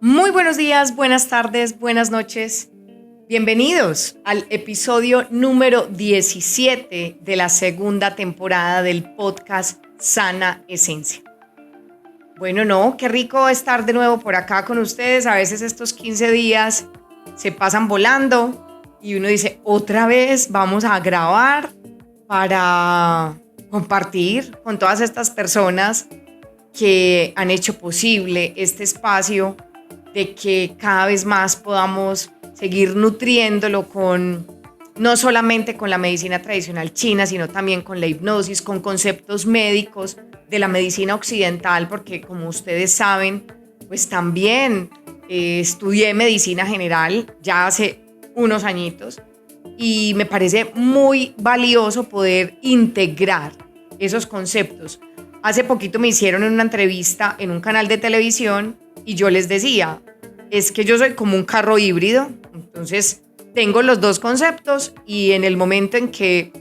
Muy buenos días, buenas tardes, buenas noches. Bienvenidos al episodio número 17 de la segunda temporada del podcast Sana Esencia. Bueno, no, qué rico estar de nuevo por acá con ustedes. A veces estos 15 días se pasan volando y uno dice, otra vez vamos a grabar para compartir con todas estas personas que han hecho posible este espacio de que cada vez más podamos seguir nutriéndolo no solamente con la medicina tradicional china, sino también con la hipnosis, con conceptos médicos de la medicina occidental, porque como ustedes saben, pues también estudié medicina general ya hace unos añitos y me parece muy valioso poder integrar esos conceptos. Hace poquito me hicieron una entrevista en un canal de televisión y yo les decía, es que yo soy como un carro híbrido, entonces tengo los dos conceptos y en el momento en que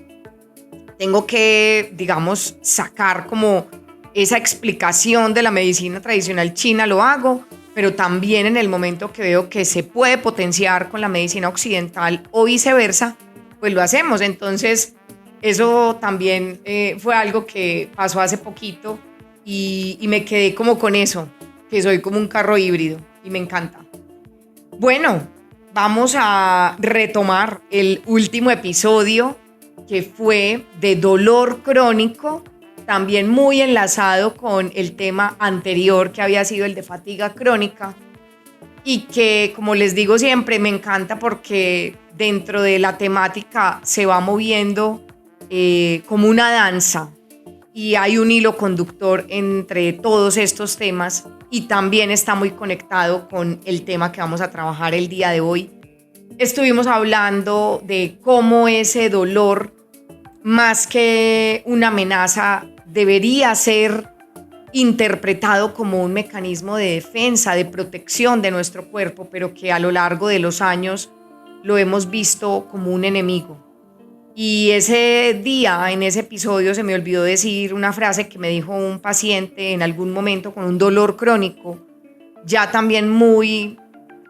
tengo que, digamos, sacar como esa explicación de la medicina tradicional china, lo hago, pero también en el momento que veo que se puede potenciar con la medicina occidental o viceversa, pues lo hacemos. Entonces, eso también fue algo que pasó hace poquito y me quedé como con eso, que soy como un carro híbrido y me encanta. Bueno, vamos a retomar el último episodio que fue de dolor crónico, también muy enlazado con el tema anterior que había sido el de fatiga crónica y que, como les digo siempre, me encanta porque dentro de la temática se va moviendo como una danza y hay un hilo conductor entre todos estos temas y también está muy conectado con el tema que vamos a trabajar el día de hoy. Estuvimos hablando de cómo ese dolor, más que una amenaza, debería ser interpretado como un mecanismo de defensa, de protección de nuestro cuerpo, pero que a lo largo de los años lo hemos visto como un enemigo. Y ese día, en ese episodio, se me olvidó decir una frase que me dijo un paciente en algún momento con un dolor crónico, ya también muy,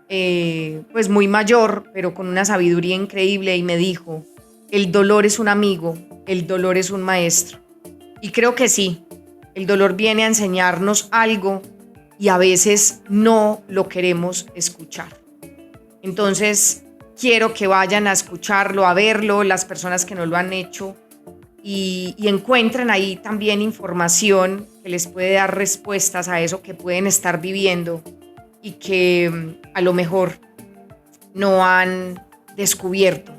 pues muy mayor, pero con una sabiduría increíble, y me dijo, el dolor es un amigo, el dolor es un maestro. Y creo que sí, el dolor viene a enseñarnos algo y a veces no lo queremos escuchar. Entonces, quiero que vayan a escucharlo, a verlo, las personas que no lo han hecho y encuentren ahí también información que les puede dar respuestas a eso que pueden estar viviendo y que a lo mejor no han descubierto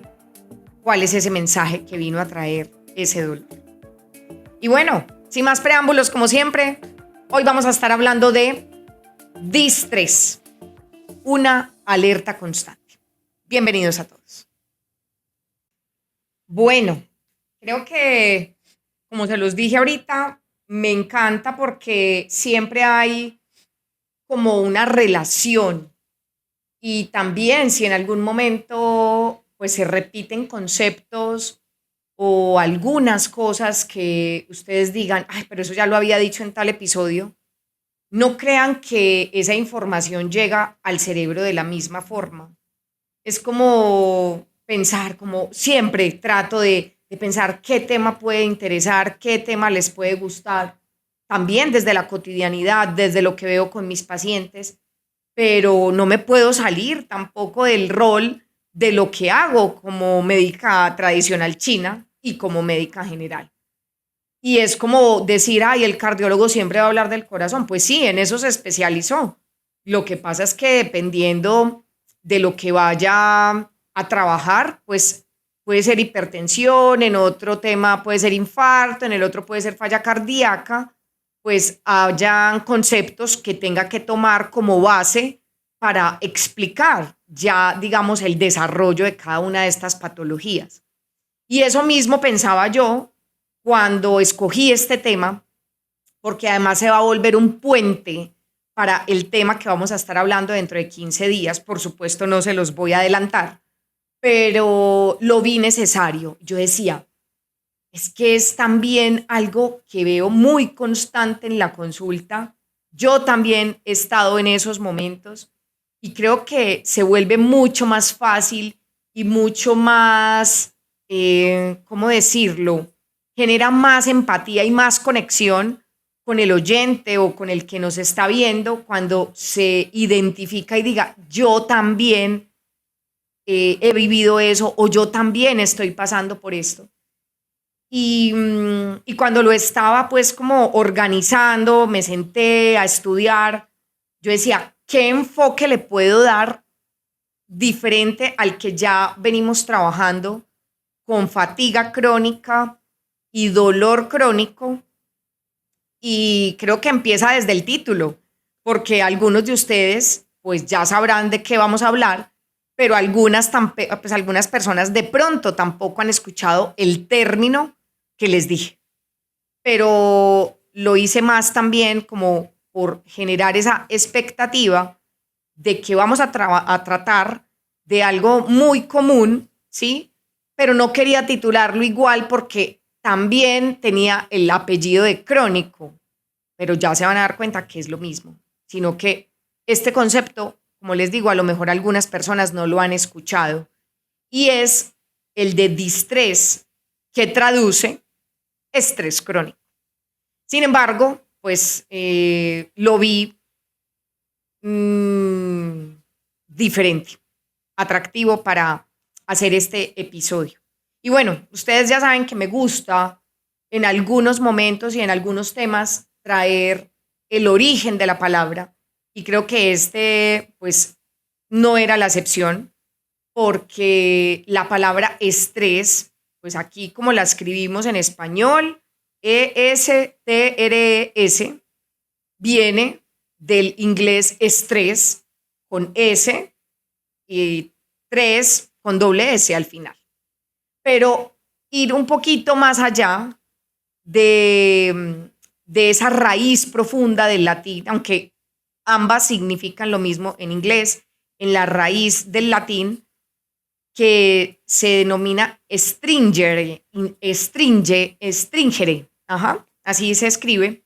cuál es ese mensaje que vino a traer ese dolor. Y bueno, sin más preámbulos, como siempre, hoy vamos a estar hablando de distrés, una alerta constante. Bienvenidos a todos. Bueno, creo que, como se los dije ahorita, me encanta porque siempre hay como una relación y también si en algún momento pues se repiten conceptos o algunas cosas que ustedes digan, ay, pero eso ya lo había dicho en tal episodio, no crean que esa información llega al cerebro de la misma forma. Es como pensar, como siempre trato de pensar qué tema puede interesar, qué tema les puede gustar, también desde la cotidianidad, desde lo que veo con mis pacientes, pero no me puedo salir tampoco del rol de lo que hago como médica tradicional china y como médica general. Y es como decir, ay, el cardiólogo siempre va a hablar del corazón. Pues sí, en eso se especializó. Lo que pasa es que dependiendo de lo que vaya a trabajar, pues puede ser hipertensión, en otro tema puede ser infarto, en el otro puede ser falla cardíaca, pues hayan conceptos que tenga que tomar como base para explicar ya, digamos, el desarrollo de cada una de estas patologías. Y eso mismo pensaba yo cuando escogí este tema, porque además se va a volver un puente para el tema que vamos a estar hablando dentro de 15 días. Por supuesto, no se los voy a adelantar, pero lo vi necesario. Yo decía, es que es también algo que veo muy constante en la consulta. Yo también he estado en esos momentos y creo que se vuelve mucho más fácil y mucho más, ¿cómo decirlo? Genera más empatía y más conexión con el oyente o con el que nos está viendo cuando se identifica y diga, yo también he vivido eso o yo también estoy pasando por esto. Y cuando lo estaba pues como organizando, me senté a estudiar, yo decía, ¿qué enfoque le puedo dar diferente al que ya venimos trabajando con fatiga crónica y dolor crónico? Y creo que empieza desde el título, porque algunos de ustedes pues ya sabrán de qué vamos a hablar, pero algunas personas de pronto tampoco han escuchado el término que les dije. Pero lo hice más también como por generar esa expectativa de que vamos a tratar de algo muy común, ¿sí? Pero no quería titularlo igual porque también tenía el apellido de crónico, pero ya se van a dar cuenta que es lo mismo, sino que este concepto, como les digo, a lo mejor algunas personas no lo han escuchado, y es el de distrés, que traduce estrés crónico. Sin embargo, pues lo vi diferente, atractivo para hacer este episodio. Y bueno, ustedes ya saben que me gusta en algunos momentos y en algunos temas traer el origen de la palabra, y creo que este pues no era la excepción, porque la palabra estrés, pues aquí como la escribimos en español, ESTRS, viene del inglés estrés con S y 3 con doble S al final. Pero ir un poquito más allá de esa raíz profunda del latín, aunque ambas significan lo mismo en inglés, en la raíz del latín, que se denomina stringere, así se escribe,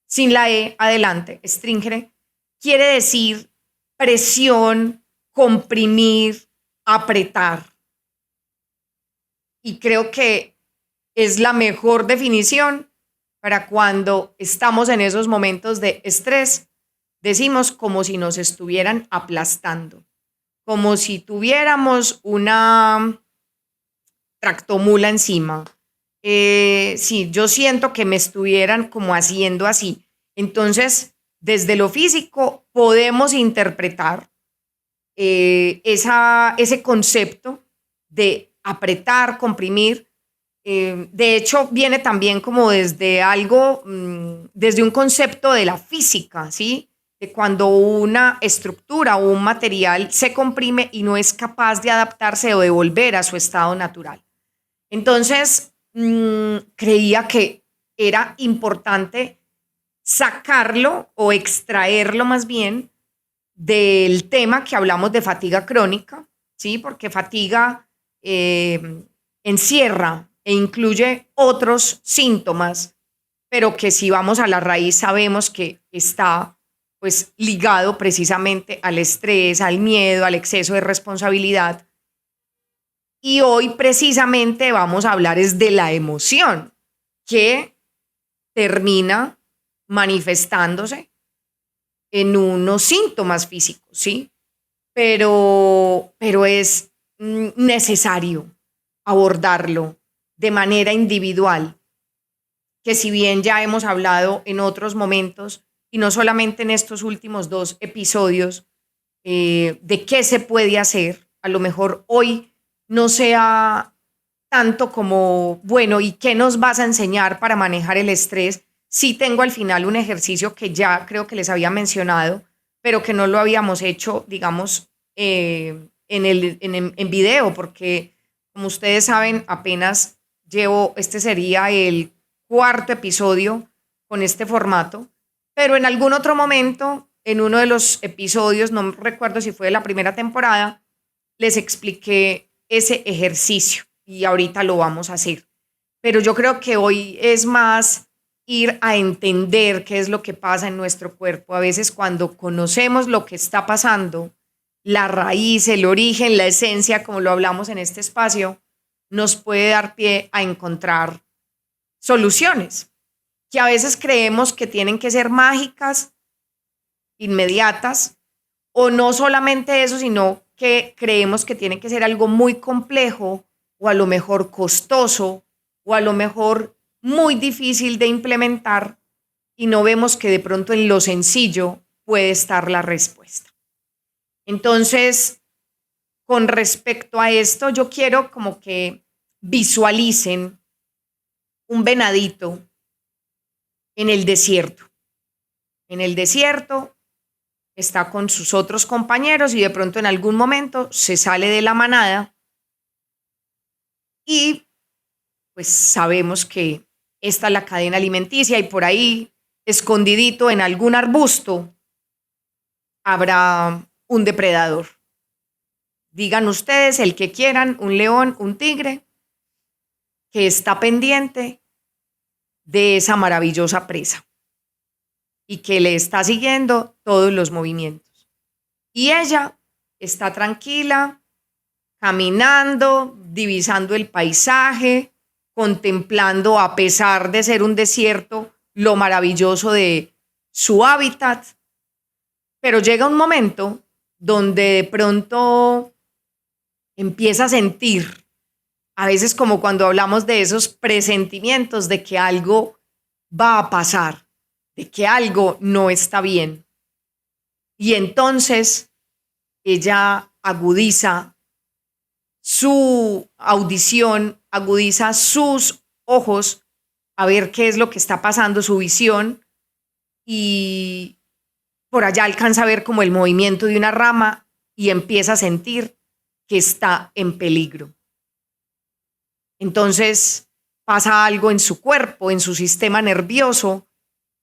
sin la E adelante, stringere, quiere decir presión, comprimir, apretar. Y creo que es la mejor definición para cuando estamos en esos momentos de estrés. Decimos como si nos estuvieran aplastando, como si tuviéramos una tractomula encima. Sí, yo siento que me estuvieran como haciendo así. Entonces, desde lo físico podemos interpretar ese concepto de apretar, comprimir. De hecho, viene también como desde algo, desde un concepto de la física, ¿sí? De cuando una estructura o un material se comprime y no es capaz de adaptarse o de volver a su estado natural. Entonces, creía que era importante sacarlo o extraerlo más bien del tema que hablamos de fatiga crónica, ¿sí? Porque fatiga encierra e incluye otros síntomas, pero que si vamos a la raíz sabemos que está pues ligado precisamente al estrés, al miedo, al exceso de responsabilidad. Y hoy precisamente vamos a hablar es de la emoción que termina manifestándose en unos síntomas físicos, ¿sí? Pero es necesario abordarlo de manera individual, que si bien ya hemos hablado en otros momentos, y no solamente en estos últimos 2 episodios, de qué se puede hacer, a lo mejor hoy no sea tanto como, bueno, ¿y qué nos vas a enseñar para manejar el estrés? Sí tengo al final un ejercicio que ya creo que les había mencionado, pero que no lo habíamos hecho, digamos, en video, porque como ustedes saben, apenas este sería el 4.º episodio con este formato, pero en algún otro momento, en uno de los episodios, no recuerdo si fue de la primera temporada, les expliqué ese ejercicio y ahorita lo vamos a hacer. Pero yo creo que hoy es más ir a entender qué es lo que pasa en nuestro cuerpo. A veces cuando conocemos lo que está pasando la raíz, el origen, la esencia, como lo hablamos en este espacio, nos puede dar pie a encontrar soluciones que a veces creemos que tienen que ser mágicas, inmediatas, o no solamente eso, sino que creemos que tiene que ser algo muy complejo o a lo mejor costoso o a lo mejor muy difícil de implementar y no vemos que de pronto en lo sencillo puede estar la respuesta. Entonces, con respecto a esto, yo quiero como que visualicen un venadito en el desierto. En el desierto está con sus otros compañeros y de pronto en algún momento se sale de la manada y pues sabemos que esta es la cadena alimenticia y por ahí, escondidito en algún arbusto, habrá un depredador. Digan ustedes el que quieran, un león, un tigre, que está pendiente de esa maravillosa presa y que le está siguiendo todos los movimientos. Y ella está tranquila, caminando, divisando el paisaje, contemplando, a pesar de ser un desierto, lo maravilloso de su hábitat. Pero llega un momento donde de pronto empieza a sentir, a veces como cuando hablamos de esos presentimientos de que algo va a pasar, de que algo no está bien. Y entonces ella agudiza su audición, agudiza sus ojos a ver qué es lo que está pasando, su visión, y por allá alcanza a ver como el movimiento de una rama y empieza a sentir que está en peligro. Entonces pasa algo en su cuerpo, en su sistema nervioso,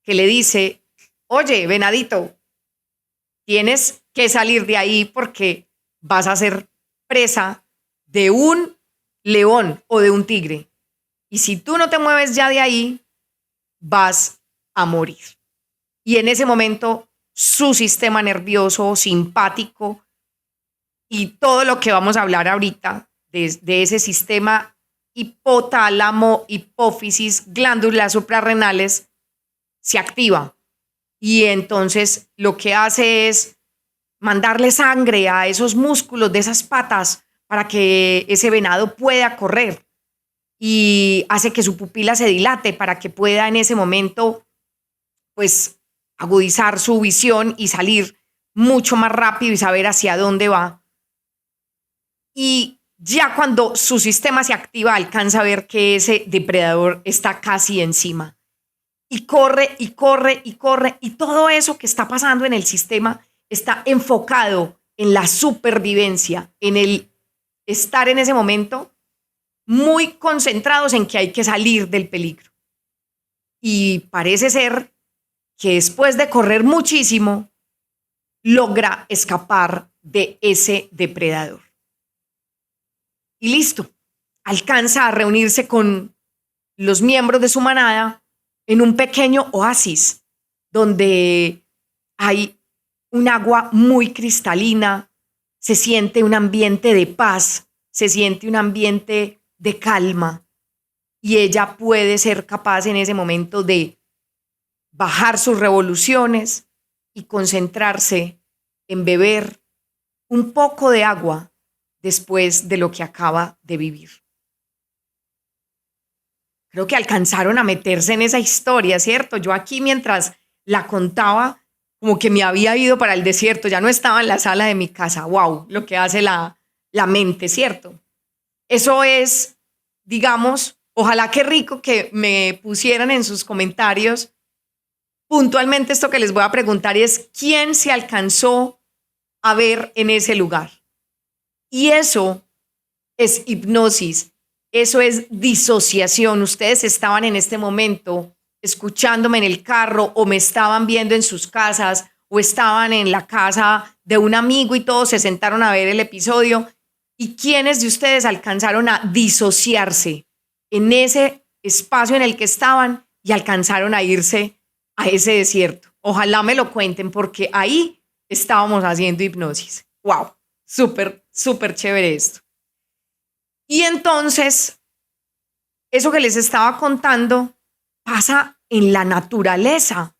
que le dice, oye, venadito, tienes que salir de ahí porque vas a ser presa de un león o de un tigre. Y si tú no te mueves ya de ahí, vas a morir. Y en ese momento, su sistema nervioso, simpático y todo lo que vamos a hablar ahorita de ese sistema hipotálamo, hipófisis, glándulas suprarrenales, se activa. Y entonces lo que hace es mandarle sangre a esos músculos de esas patas para que ese venado pueda correr y hace que su pupila se dilate para que pueda en ese momento pues agudizar su visión y salir mucho más rápido y saber hacia dónde va. Y ya cuando su sistema se activa alcanza a ver que ese depredador está casi encima y corre y corre y corre y todo eso que está pasando en el sistema está enfocado en la supervivencia, en el estar en ese momento muy concentrados en que hay que salir del peligro. Y parece ser que después de correr muchísimo, logra escapar de ese depredador. Y listo, alcanza a reunirse con los miembros de su manada en un pequeño oasis donde hay un agua muy cristalina, se siente un ambiente de paz, se siente un ambiente de calma y ella puede ser capaz en ese momento de bajar sus revoluciones y concentrarse en beber un poco de agua después de lo que acaba de vivir. Creo que alcanzaron a meterse en esa historia, ¿cierto? Yo aquí mientras la contaba, como que me había ido para el desierto, ya no estaba en la sala de mi casa. ¡Wow! Lo que hace la mente, ¿cierto? Eso es, digamos, ojalá qué rico que me pusieran en sus comentarios puntualmente esto que les voy a preguntar es ¿quién se alcanzó a ver en ese lugar? Y eso es hipnosis, eso es disociación. Ustedes estaban en este momento escuchándome en el carro o me estaban viendo en sus casas o estaban en la casa de un amigo y todos se sentaron a ver el episodio. ¿Y quiénes de ustedes alcanzaron a disociarse en ese espacio en el que estaban y alcanzaron a irse a ese desierto? Ojalá me lo cuenten porque ahí estábamos haciendo hipnosis. Wow, súper, súper chévere esto. Y entonces, eso que les estaba contando pasa en la naturaleza,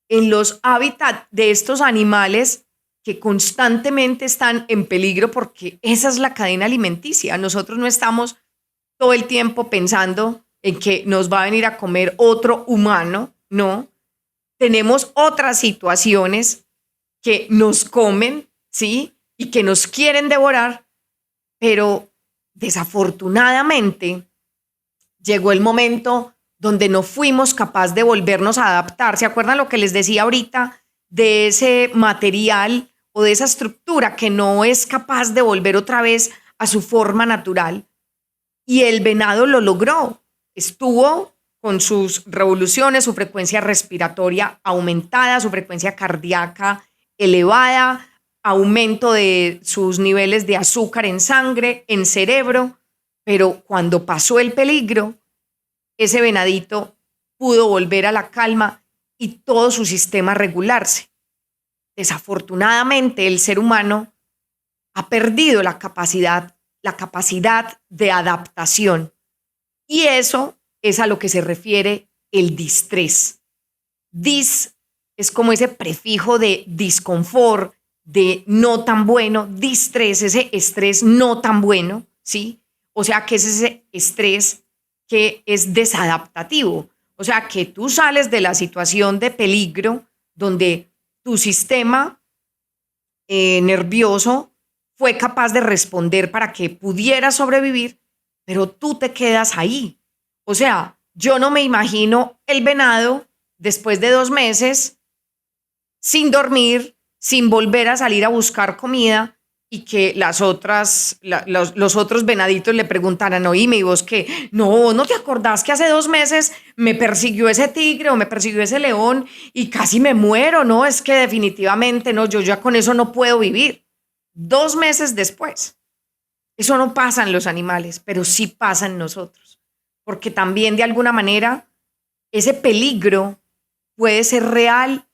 en los hábitats de estos animales que constantemente están en peligro porque esa es la cadena alimenticia. Nosotros no estamos todo el tiempo pensando en que nos va a venir a comer otro humano, no. Tenemos otras situaciones que nos comen, ¿sí? Y que nos quieren devorar, pero desafortunadamente llegó el momento donde no fuimos capaces de volvernos a adaptar. ¿Se acuerdan lo que les decía ahorita de ese material o de esa estructura que no es capaz de volver otra vez a su forma natural? Y el venado lo logró. Estuvo con sus revoluciones, su frecuencia respiratoria aumentada, su frecuencia cardíaca elevada, aumento de sus niveles de azúcar en sangre, en cerebro, pero cuando pasó el peligro, ese venadito pudo volver a la calma y todo su sistema regularse. Desafortunadamente, el ser humano ha perdido la capacidad de adaptación. Y eso es a lo que se refiere el distrés. Dis es como ese prefijo de disconfort, de no tan bueno, distrés, ese estrés no tan bueno, ¿sí? O sea, que es ese estrés que es desadaptativo. O sea, que tú sales de la situación de peligro donde tu sistema nervioso fue capaz de responder para que pudieras sobrevivir, pero tú te quedas ahí. O sea, yo no me imagino el venado después de 2 meses sin dormir, sin volver a salir a buscar comida y que los otros venaditos le preguntaran, oíme, ¿y vos qué? No te acordás que hace 2 meses me persiguió ese tigre o me persiguió ese león y casi me muero, ¿no? Es que definitivamente no, yo ya con eso no puedo vivir. 2 meses después. Eso no pasa en los animales, pero sí pasa en nosotros. Porque también de alguna manera ese peligro puede ser real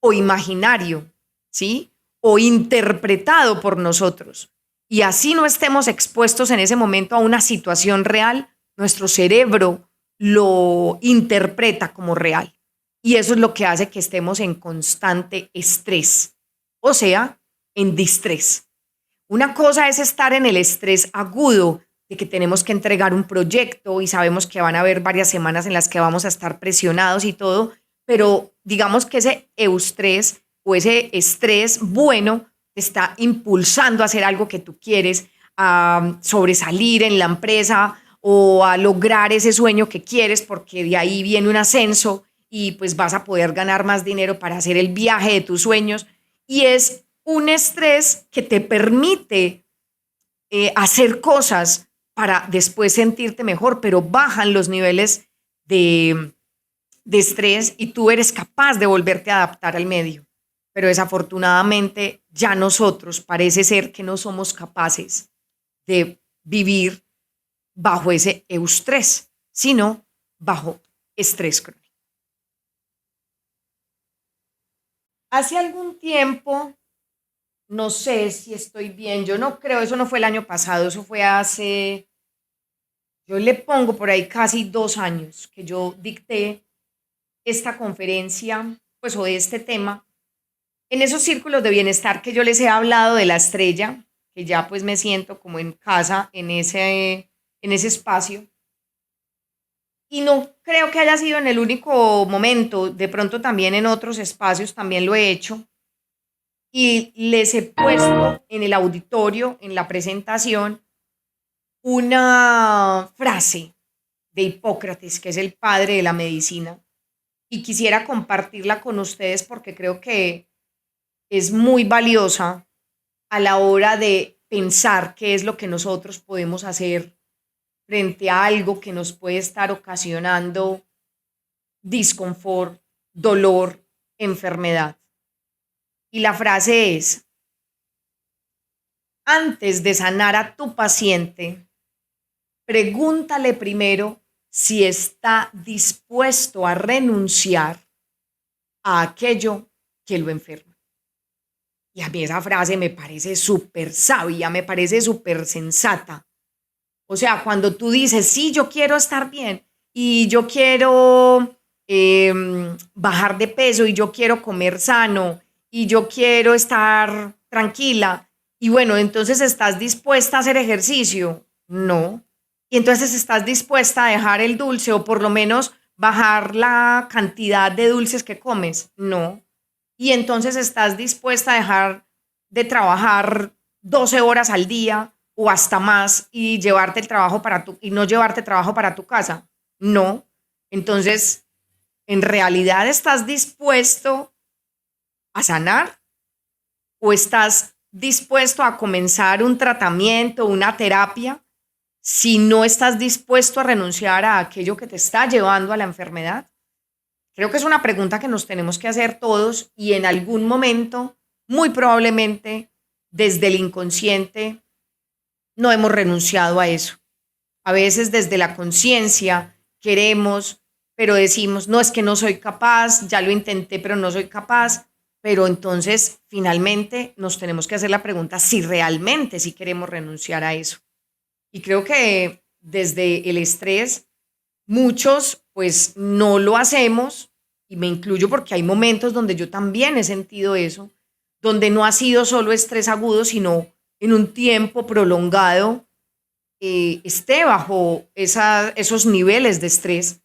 o imaginario, ¿sí? O interpretado por nosotros. Y así no estemos expuestos en ese momento a una situación real, nuestro cerebro lo interpreta como real. Y eso es lo que hace que estemos en constante estrés, o sea, en distrés. Una cosa es estar en el estrés agudo de que tenemos que entregar un proyecto y sabemos que van a haber varias semanas en las que vamos a estar presionados y todo, pero digamos que ese eustrés o ese estrés bueno te está impulsando a hacer algo que tú quieres, a sobresalir en la empresa o a lograr ese sueño que quieres porque de ahí viene un ascenso y pues vas a poder ganar más dinero para hacer el viaje de tus sueños. Y es un estrés que te permite hacer cosas para después sentirte mejor, pero bajan los niveles de estrés y tú eres capaz de volverte a adaptar al medio. Pero desafortunadamente ya nosotros parece ser que no somos capaces de vivir bajo ese eustrés, sino bajo estrés crónico. Hace algún tiempo, no sé si estoy bien, yo no creo, eso no fue el año pasado, eso fue hace, yo le pongo por ahí casi 2 años que yo dicté esta conferencia, pues o de este tema, en esos círculos de bienestar que yo les he hablado de la estrella, que ya pues me siento como en casa en ese espacio. Y no creo que haya sido en el único momento, de pronto también en otros espacios también lo he hecho. Y les he puesto en el auditorio, en la presentación, una frase de Hipócrates, que es el padre de la medicina, y quisiera compartirla con ustedes porque creo que es muy valiosa a la hora de pensar qué es lo que nosotros podemos hacer frente a algo que nos puede estar ocasionando disconfort, dolor, enfermedad. Y la frase es, antes de sanar a tu paciente, pregúntale primero si está dispuesto a renunciar a aquello que lo enferma. Y a mí esa frase me parece súper sabia, me parece súper sensata. O sea, cuando tú dices, sí, yo quiero estar bien y yo quiero bajar de peso y yo quiero comer sano y yo quiero estar tranquila, y bueno, entonces estás dispuesta a hacer ejercicio, no. Y entonces estás dispuesta a dejar el dulce o por lo menos bajar la cantidad de dulces que comes, no. Y entonces estás dispuesta a dejar de trabajar 12 horas al día o hasta más y llevarte el trabajo y no llevarte trabajo para tu casa. No. Entonces, ¿en realidad estás dispuesto a sanar o estás dispuesto a comenzar un tratamiento, una terapia, si no estás dispuesto a renunciar a aquello que te está llevando a la enfermedad? Creo que es una pregunta que nos tenemos que hacer todos y en algún momento, muy probablemente desde el inconsciente, no hemos renunciado a eso. A veces desde la conciencia queremos, pero decimos, no, es que no soy capaz, ya lo intenté, pero no soy capaz. Pero entonces finalmente nos tenemos que hacer la pregunta si realmente sí queremos renunciar a eso. Y creo que desde el estrés muchos pues no lo hacemos, y me incluyo porque hay momentos donde yo también he sentido eso, donde no ha sido solo estrés agudo, sino en un tiempo prolongado esté bajo esos niveles de estrés.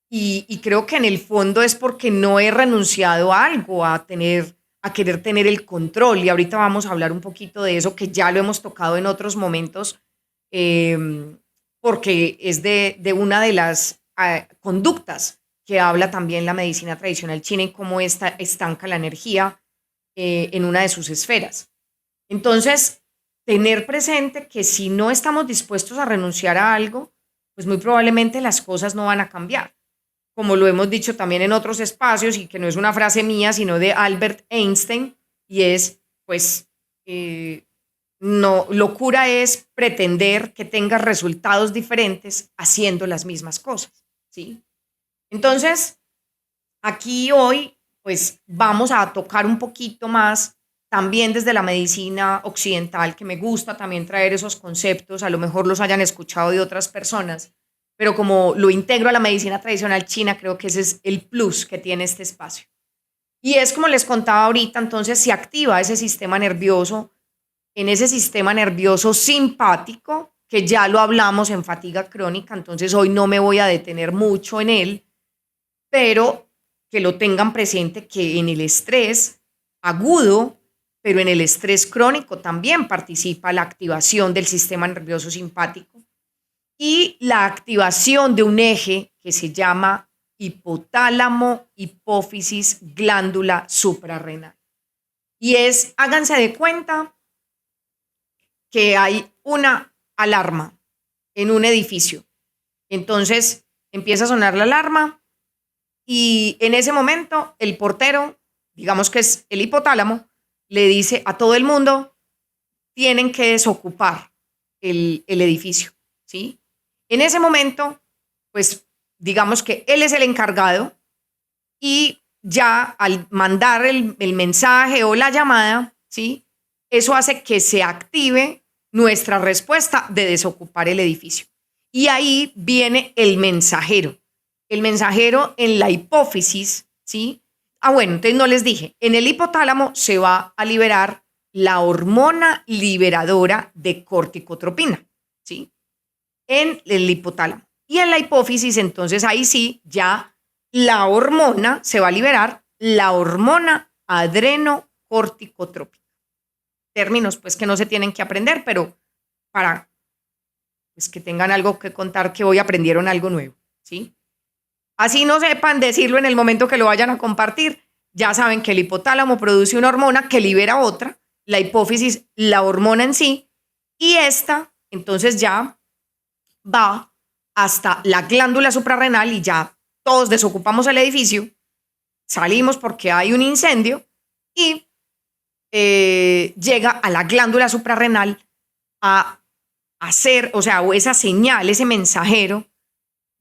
Y creo que en el fondo es porque no he renunciado a algo, a querer tener el control. Y ahorita vamos a hablar un poquito de eso, que ya lo hemos tocado en otros momentos, eh, porque es de una de las conductas que habla también la medicina tradicional china y cómo esta estanca la energía en una de sus esferas. Entonces, tener presente que si no estamos dispuestos a renunciar a algo, pues muy probablemente las cosas no van a cambiar, como lo hemos dicho también en otros espacios y que no es una frase mía, sino de Albert Einstein, y es, pues, no, locura es pretender que tengas resultados diferentes haciendo las mismas cosas, ¿sí? Entonces, aquí hoy, pues, vamos a tocar un poquito más también desde la medicina occidental, que me gusta también traer esos conceptos, a lo mejor los hayan escuchado de otras personas, pero como lo integro a la medicina tradicional china, creo que ese es el plus que tiene este espacio. Y es como les contaba ahorita, entonces se activa ese sistema nervioso, en ese sistema nervioso simpático, que ya lo hablamos en fatiga crónica, entonces hoy no me voy a detener mucho en él, pero que lo tengan presente que en el estrés agudo, pero en el estrés crónico también participa la activación del sistema nervioso simpático y la activación de un eje que se llama hipotálamo, hipófisis, glándula suprarrenal. Y es, háganse de cuenta que hay una alarma en un edificio. Entonces empieza a sonar la alarma y en ese momento el portero, digamos que es el hipotálamo, le dice a todo el mundo, tienen que desocupar el edificio, ¿sí? En ese momento, pues digamos que él es el encargado y ya al mandar el mensaje o la llamada, ¿sí? Eso hace que se active nuestra respuesta de desocupar el edificio. Y ahí viene el mensajero. El mensajero en la hipófisis, ¿sí? Bueno, entonces no les dije, en el hipotálamo se va a liberar la hormona liberadora de corticotropina, ¿sí? En el hipotálamo. Y en la hipófisis, entonces ahí sí, ya la hormona, se va a liberar la hormona adrenocorticotrópica. Términos pues que no se tienen que aprender, pero para pues, que tengan algo que contar que hoy aprendieron algo nuevo, ¿sí? Así no sepan decirlo en el momento que lo vayan a compartir, ya saben que el hipotálamo produce una hormona que libera otra, la hipófisis la hormona en sí, y esta entonces ya va hasta la glándula suprarrenal y ya todos desocupamos el edificio, salimos porque hay un incendio y llega a la glándula suprarrenal a hacer, o sea, o esa señal, ese mensajero,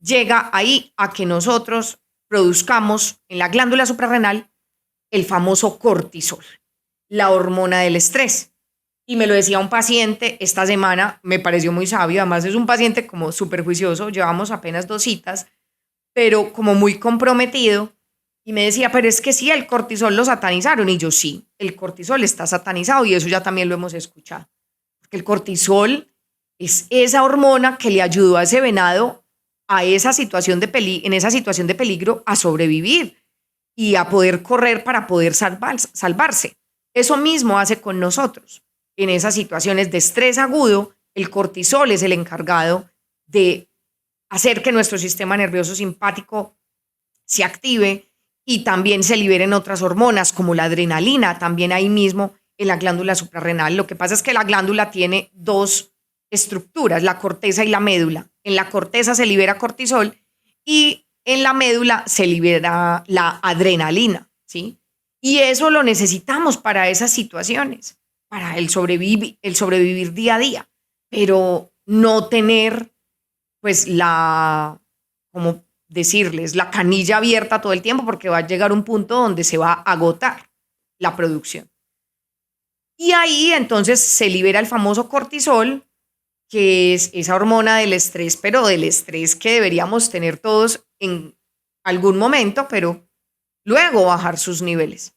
llega ahí a que nosotros produzcamos en la glándula suprarrenal el famoso cortisol. la hormona del estrés. Y me lo decía un paciente esta semana, me pareció muy sabio, además es un paciente como súper juicioso, llevamos apenas 2 citas, pero como muy comprometido, y me decía, pero es que sí, el cortisol lo satanizaron, y yo sí, el cortisol está satanizado, y eso ya también lo hemos escuchado, porque el cortisol es esa hormona que le ayudó a ese venado a esa situación en esa situación de peligro a sobrevivir y a poder correr para poder salvarse. Eso mismo hace con nosotros. En esas situaciones de estrés agudo, el cortisol es el encargado de hacer que nuestro sistema nervioso simpático se active y también se liberen otras hormonas como la adrenalina, también ahí mismo en la glándula suprarrenal. Lo que pasa es que la glándula tiene 2 estructuras, la corteza y la médula. En la corteza se libera cortisol y en la médula se libera la adrenalina, ¿sí? Y eso lo necesitamos para esas situaciones, para el sobrevivir día a día, pero no tener, pues, como decirles, la canilla abierta todo el tiempo, porque va a llegar un punto donde se va a agotar la producción. Y ahí entonces se libera el famoso cortisol, que es esa hormona del estrés, pero del estrés que deberíamos tener todos en algún momento, pero luego bajar sus niveles.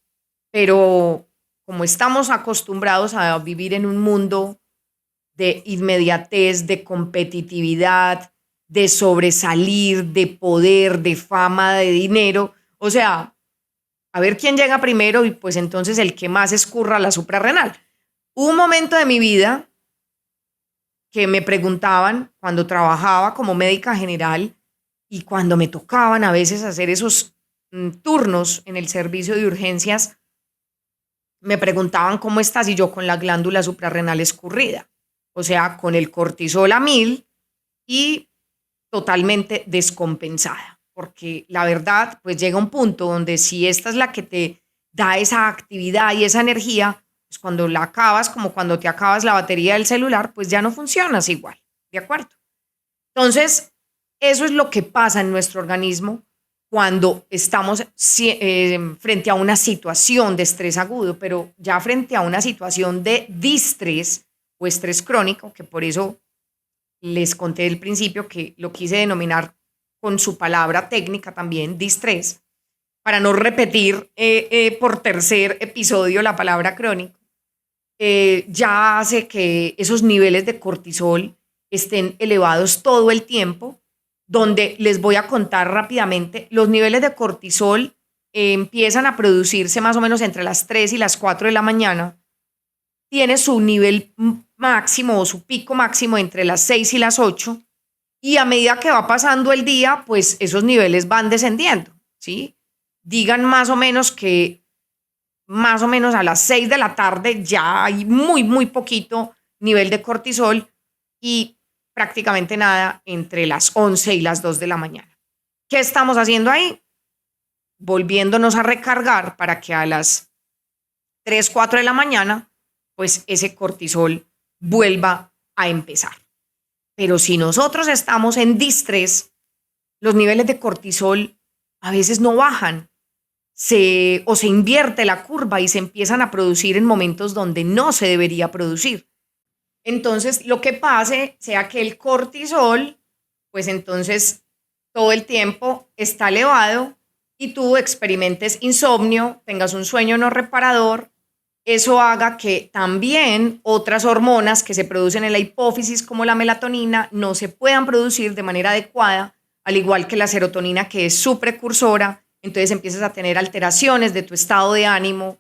Pero como estamos acostumbrados a vivir en un mundo de inmediatez, de competitividad, de sobresalir, de poder, de fama, de dinero, o sea, a ver quién llega primero y pues entonces el que más escurra la suprarrenal. Hubo un momento de mi vida que me preguntaban cuando trabajaba como médica general y cuando me tocaban a veces hacer esos turnos en el servicio de urgencias, me preguntaban cómo estás y yo con la glándula suprarrenal escurrida, o sea, con el cortisol a 1000 y totalmente descompensada, porque la verdad, pues llega un punto donde si esta es la que te da esa actividad y esa energía, pues cuando la acabas, como cuando te acabas la batería del celular, pues ya no funcionas igual, ¿de acuerdo? Entonces, eso es lo que pasa en nuestro organismo cuando estamos frente a una situación de estrés agudo, pero ya frente a una situación de distrés o estrés crónico, que por eso les conté al principio que lo quise denominar con su palabra técnica también, distrés, para no repetir por tercer episodio la palabra crónico, ya hace que esos niveles de cortisol estén elevados todo el tiempo, donde les voy a contar rápidamente, los niveles de cortisol empiezan a producirse más o menos entre las 3 y las 4 de la mañana, tiene su nivel máximo o su pico máximo entre las 6 y las 8, y a medida que va pasando el día, pues esos niveles van descendiendo, ¿sí? Digan más o menos que más o menos a las 6 de la tarde ya hay muy poquito nivel de cortisol y prácticamente nada entre las 11 y las 2 de la mañana. ¿Qué estamos haciendo ahí? Volviéndonos a recargar para que a las 3, 4 de la mañana, pues ese cortisol vuelva a empezar. Pero si nosotros estamos en distrés, los niveles de cortisol a veces no bajan, o se invierte la curva y se empiezan a producir en momentos donde no se debería producir. Entonces, lo que pase sea que el cortisol, pues entonces todo el tiempo está elevado y tú experimentes insomnio, tengas un sueño no reparador, eso haga que también otras hormonas que se producen en la hipófisis, como la melatonina, no se puedan producir de manera adecuada, al igual que la serotonina, que es su precursora. Entonces empiezas a tener alteraciones de tu estado de ánimo,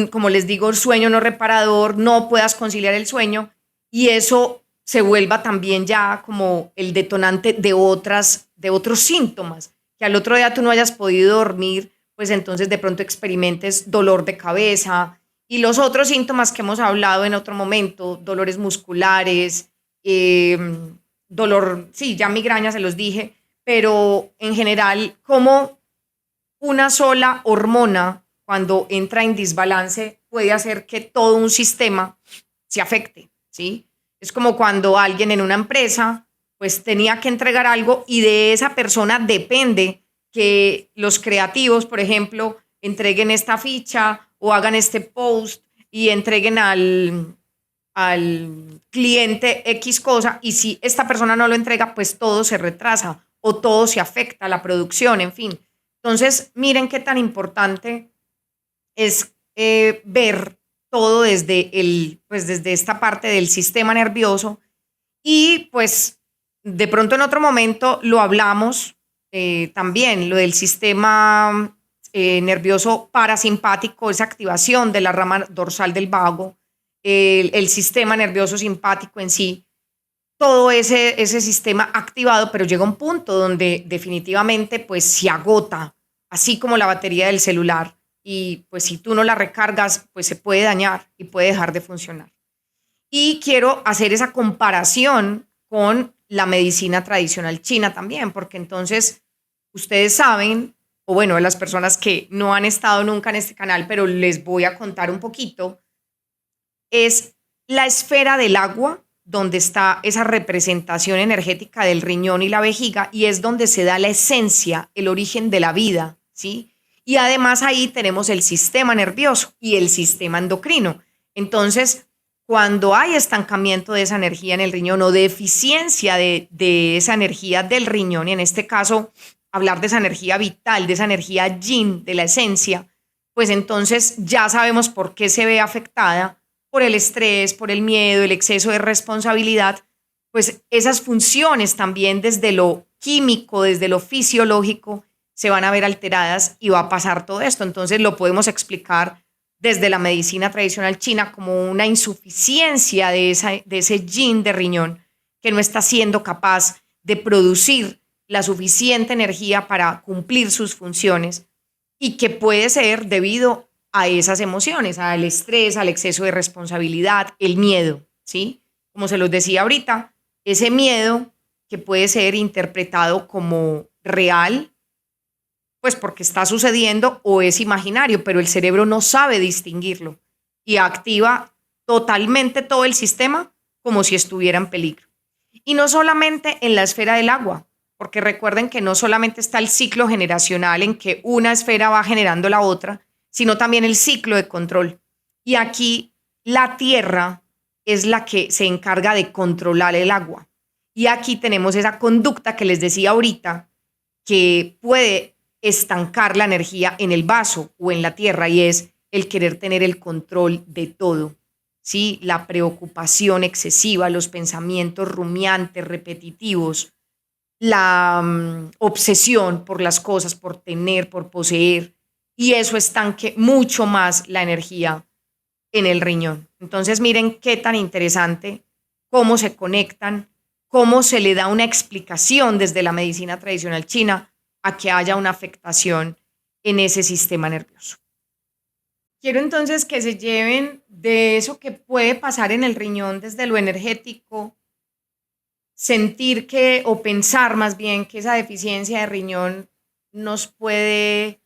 como les digo, sueño no reparador, no puedas conciliar el sueño y eso se vuelva también ya como el detonante de otros síntomas, que al otro día tú no hayas podido dormir, pues entonces de pronto experimentes dolor de cabeza y los otros síntomas que hemos hablado en otro momento, dolores musculares, dolor, sí, ya migraña se los dije, pero en general como una sola hormona, cuando entra en desbalance, puede hacer que todo un sistema se afecte, ¿sí? Es como cuando alguien en una empresa pues tenía que entregar algo y de esa persona depende que los creativos, por ejemplo, entreguen esta ficha o hagan este post y entreguen al cliente X cosa, y si esta persona no lo entrega, pues todo se retrasa o todo se afecta, la producción, en fin. Entonces, miren qué tan importante es ver todo pues desde esta parte del sistema nervioso, y pues de pronto en otro momento lo hablamos también, lo del sistema nervioso parasimpático, esa activación de la rama dorsal del vago, el sistema nervioso simpático en sí, todo ese sistema activado, pero llega un punto donde definitivamente pues se agota, así como la batería del celular, y pues si tú no la recargas, pues se puede dañar y puede dejar de funcionar. Y quiero hacer esa comparación con la medicina tradicional china también, porque entonces ustedes saben, o bueno, las personas que no han estado nunca en este canal, pero les voy a contar un poquito, es la esfera del agua donde está esa representación energética del riñón y la vejiga, y es donde se da la esencia, el origen de la vida, ¿sí? Y además ahí tenemos el sistema nervioso y el sistema endocrino. Entonces, cuando hay estancamiento de esa energía en el riñón o deficiencia de esa energía del riñón, y en este caso hablar de esa energía vital, de esa energía yin, de la esencia, pues entonces ya sabemos por qué se ve afectada por el estrés, por el miedo, el exceso de responsabilidad, pues esas funciones también desde lo químico, desde lo fisiológico, se van a ver alteradas y va a pasar todo esto. Entonces lo podemos explicar desde la medicina tradicional china como una insuficiencia de ese yin de riñón que no está siendo capaz de producir la suficiente energía para cumplir sus funciones, y que puede ser debido a esas emociones, al estrés, al exceso de responsabilidad, el miedo, ¿sí? Como se los decía ahorita, ese miedo que puede ser interpretado como real, pues porque está sucediendo, o es imaginario, pero el cerebro no sabe distinguirlo y activa totalmente todo el sistema como si estuviera en peligro. Y no solamente en la esfera del agua, porque recuerden que no solamente está el ciclo generacional en que una esfera va generando la otra, sino también el ciclo de control. Y aquí la tierra es la que se encarga de controlar el agua. Y aquí tenemos esa conducta que les decía ahorita, que puede estancar la energía en el vaso o en la tierra, y es el querer tener el control de todo. ¿Sí? La preocupación excesiva, los pensamientos rumiantes, repetitivos, la obsesión por las cosas, por tener, por poseer, y eso estanque mucho más la energía en el riñón. Entonces miren qué tan interesante cómo se conectan, cómo se le da una explicación desde la medicina tradicional china a que haya una afectación en ese sistema nervioso. Quiero entonces que se lleven de eso que puede pasar en el riñón desde lo energético, sentir que, o pensar más bien, que esa deficiencia de riñón nos puede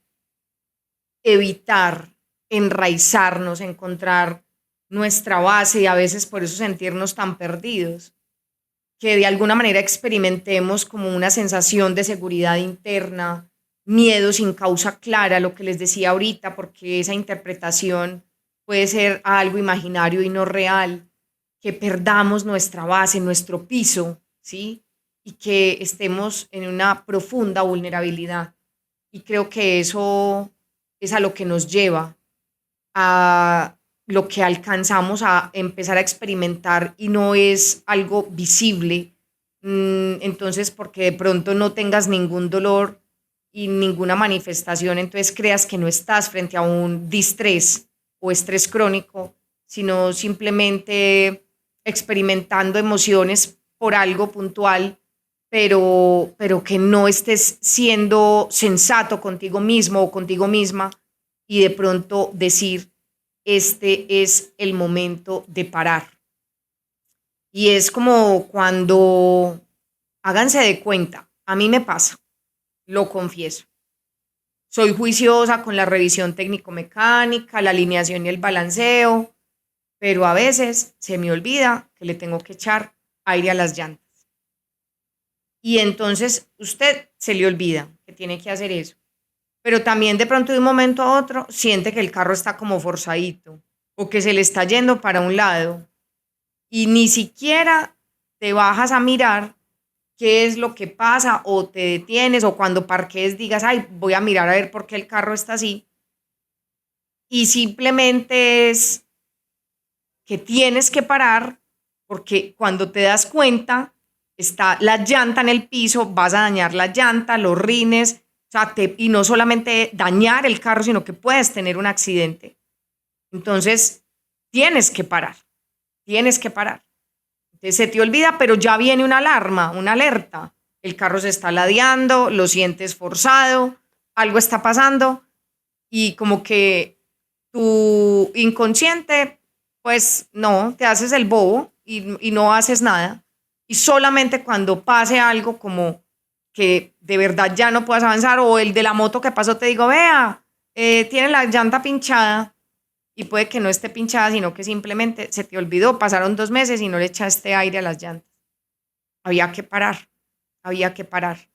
evitar enraizarnos, encontrar nuestra base, y a veces por eso sentirnos tan perdidos, que de alguna manera experimentemos como una sensación de seguridad interna, miedo sin causa clara, lo que les decía ahorita, porque esa interpretación puede ser algo imaginario y no real, que perdamos nuestra base, nuestro piso, ¿sí? Y que estemos en una profunda vulnerabilidad. Y creo que eso es a lo que nos lleva, a lo que alcanzamos a empezar a experimentar, y no es algo visible. Entonces, porque de pronto no tengas ningún dolor y ninguna manifestación, entonces creas que no estás frente a un distrés o estrés crónico, sino simplemente experimentando emociones por algo puntual, pero que no estés siendo sensato contigo mismo o contigo misma, y de pronto decir, este es el momento de parar. Y es como cuando, háganse de cuenta, a mí me pasa, lo confieso. Soy juiciosa con la revisión técnico-mecánica, la alineación y el balanceo, pero a veces se me olvida que le tengo que echar aire a las llantas. Y entonces usted se le olvida que tiene que hacer eso. Pero también de pronto de un momento a otro siente que el carro está como forzadito o que se le está yendo para un lado y ni siquiera te bajas a mirar qué es lo que pasa o te detienes o cuando parquees digas, ay, voy a mirar a ver por qué el carro está así y simplemente es que tienes que parar porque cuando te das cuenta está la llanta en el piso, vas a dañar la llanta, los rines, o sea, y no solamente dañar el carro, sino que puedes tener un accidente. Entonces, tienes que parar, tienes que parar. Entonces, se te olvida, pero ya viene una alarma, una alerta. El carro se está ladeando, lo sientes forzado, algo está pasando y como que tu inconsciente, pues no, te haces el bobo y no haces nada. Y solamente cuando pase algo como que de verdad ya no puedas avanzar o el de la moto que pasó te digo, vea, tiene la llanta pinchada y puede que no esté pinchada, sino que simplemente se te olvidó, pasaron 2 meses y no le echaste aire a las llantas. Había que parar, había que parar.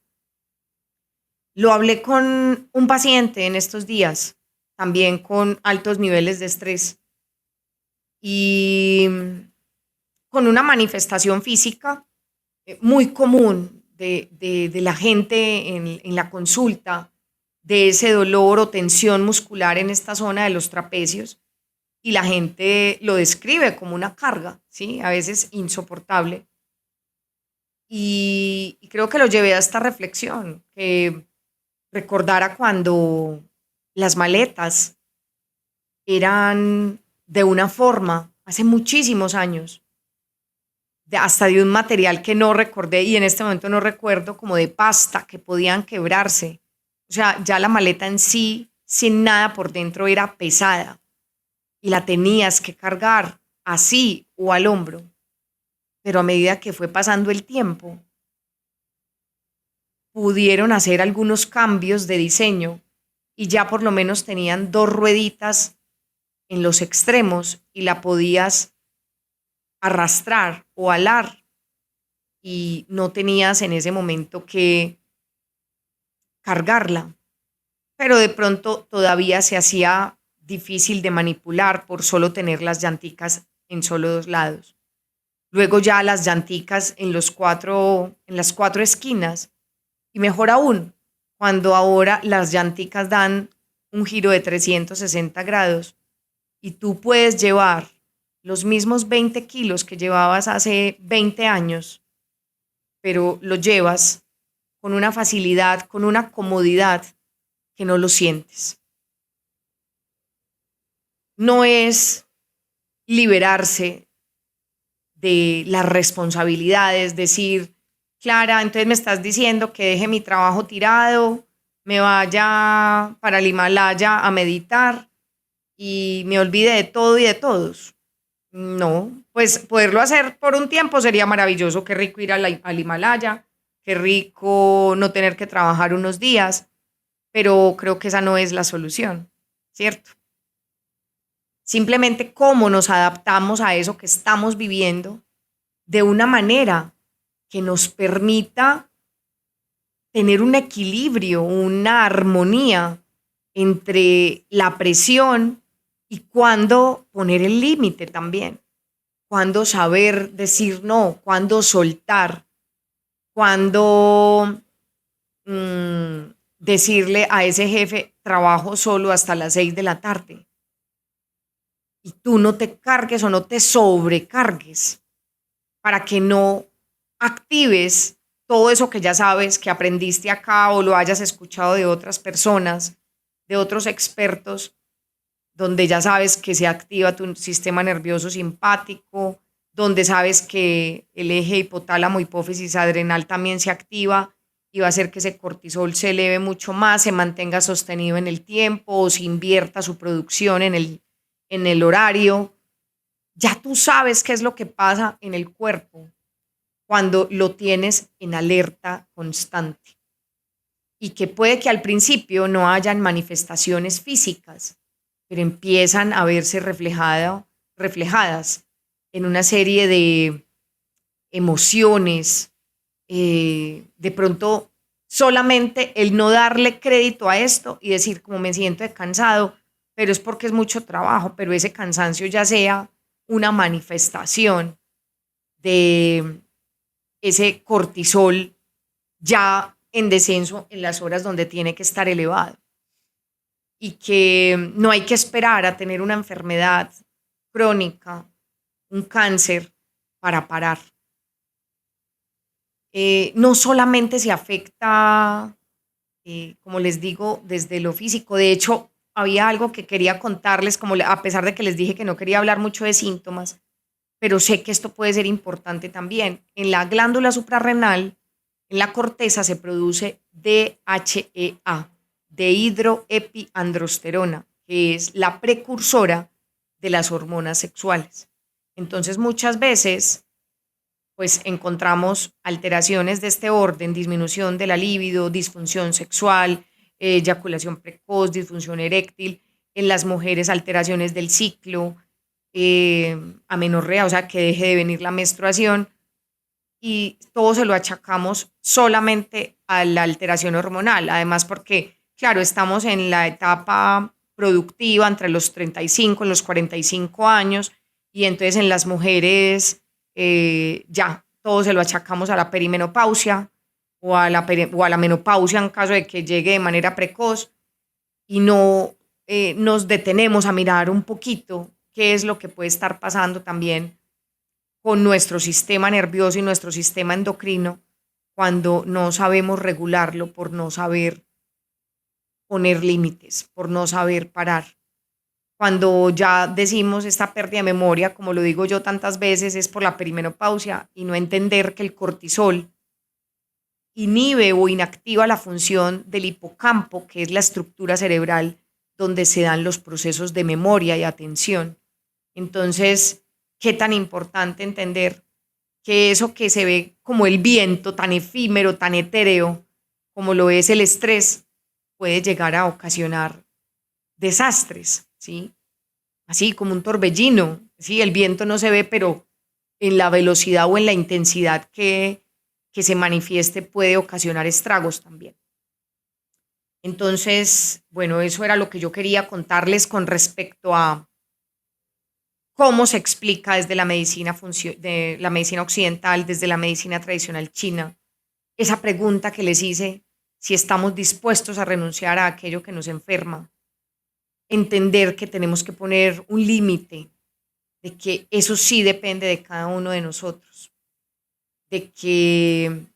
Lo hablé con un paciente en estos días, también con altos niveles de estrés y con una manifestación física muy común de la gente en la consulta, de ese dolor o tensión muscular en esta zona de los trapecios, y la gente lo describe como una carga, ¿sí? A veces insoportable. Y creo que lo llevé a esta reflexión, que recordara cuando las maletas eran de una forma, hace muchísimos años, hasta de un material que no recordé y en este momento no recuerdo, como de pasta, que podían quebrarse. O sea, ya la maleta en sí, sin nada por dentro, era pesada y la tenías que cargar así o al hombro. Pero a medida que fue pasando el tiempo, pudieron hacer algunos cambios de diseño y ya por lo menos tenían dos rueditas en los extremos y la podías arrastrar o alar y no tenías en ese momento que cargarla. Pero de pronto todavía se hacía difícil de manipular por solo tener las llanticas en solo dos lados. Luego ya las llanticas en las cuatro esquinas. Y mejor aún, cuando ahora las llanticas dan un giro de 360 grados y tú puedes llevar los mismos 20 kilos que llevabas hace 20 años, pero lo llevas con una facilidad, con una comodidad que no lo sientes. No es liberarse de las responsabilidades, decir, Clara, entonces me estás diciendo que deje mi trabajo tirado, me vaya para el Himalaya a meditar y me olvide de todo y de todos. No, pues poderlo hacer por un tiempo sería maravilloso. Qué rico ir al Himalaya, qué rico no tener que trabajar unos días, pero creo que esa no es la solución, ¿cierto? Simplemente cómo nos adaptamos a eso que estamos viviendo de una manera que nos permita tener un equilibrio, una armonía entre la presión y cuándo poner el límite también, cuándo saber decir no, cuándo soltar, cuándo decirle a ese jefe, trabajo solo hasta las 6 de la tarde y tú no te cargues o no te sobrecargues para que no actives todo eso que ya sabes, que aprendiste acá o lo hayas escuchado de otras personas, de otros expertos, donde ya sabes que se activa tu sistema nervioso simpático, donde sabes que el eje hipotálamo, hipófisis adrenal también se activa y va a hacer que ese cortisol se eleve mucho más, se mantenga sostenido en el tiempo o se invierta su producción en el horario. Ya tú sabes qué es lo que pasa en el cuerpo cuando lo tienes en alerta constante y que puede que al principio no hayan manifestaciones físicas, pero empiezan a verse reflejadas en una serie de emociones, de pronto solamente el no darle crédito a esto y decir como me siento cansado, pero es porque es mucho trabajo, pero ese cansancio ya sea una manifestación de ese cortisol ya en descenso en las horas donde tiene que estar elevado y que no hay que esperar a tener una enfermedad crónica, un cáncer para parar. No solamente se afecta, como les digo, desde lo físico. De hecho, había algo que quería contarles, a pesar de que les dije que no quería hablar mucho de síntomas, pero sé que esto puede ser importante también. En la glándula suprarrenal, en la corteza, se produce DHEA, dehidroepiandrosterona, que es la precursora de las hormonas sexuales. Entonces, muchas veces pues encontramos alteraciones de este orden, disminución de la libido, disfunción sexual, eyaculación precoz, disfunción eréctil, en las mujeres alteraciones del ciclo, amenorrea, o sea, que deje de venir la menstruación, y todo se lo achacamos solamente a la alteración hormonal, además porque, claro, estamos en la etapa productiva entre los 35 y los 45 años, y entonces en las mujeres ya todo se lo achacamos a la perimenopausia o a la menopausia en caso de que llegue de manera precoz y no nos detenemos a mirar un poquito qué es lo que puede estar pasando también con nuestro sistema nervioso y nuestro sistema endocrino cuando no sabemos regularlo por no saber poner límites, por no saber parar. Cuando ya decimos esta pérdida de memoria, como lo digo yo tantas veces, es por la perimenopausia y no entender que el cortisol inhibe o inactiva la función del hipocampo, que es la estructura cerebral donde se dan los procesos de memoria y atención. Entonces, qué tan importante entender que eso que se ve como el viento, tan efímero, tan etéreo, como lo es el estrés, puede llegar a ocasionar desastres, ¿sí? Así como un torbellino, ¿sí? El viento no se ve, pero en la velocidad o en la intensidad que se manifieste puede ocasionar estragos también. Entonces, bueno, eso era lo que yo quería contarles con respecto a cómo se explica desde de la medicina occidental, desde la medicina tradicional china, esa pregunta que les hice, si estamos dispuestos a renunciar a aquello que nos enferma, entender que tenemos que poner un límite, de que eso sí depende de cada uno de nosotros, de que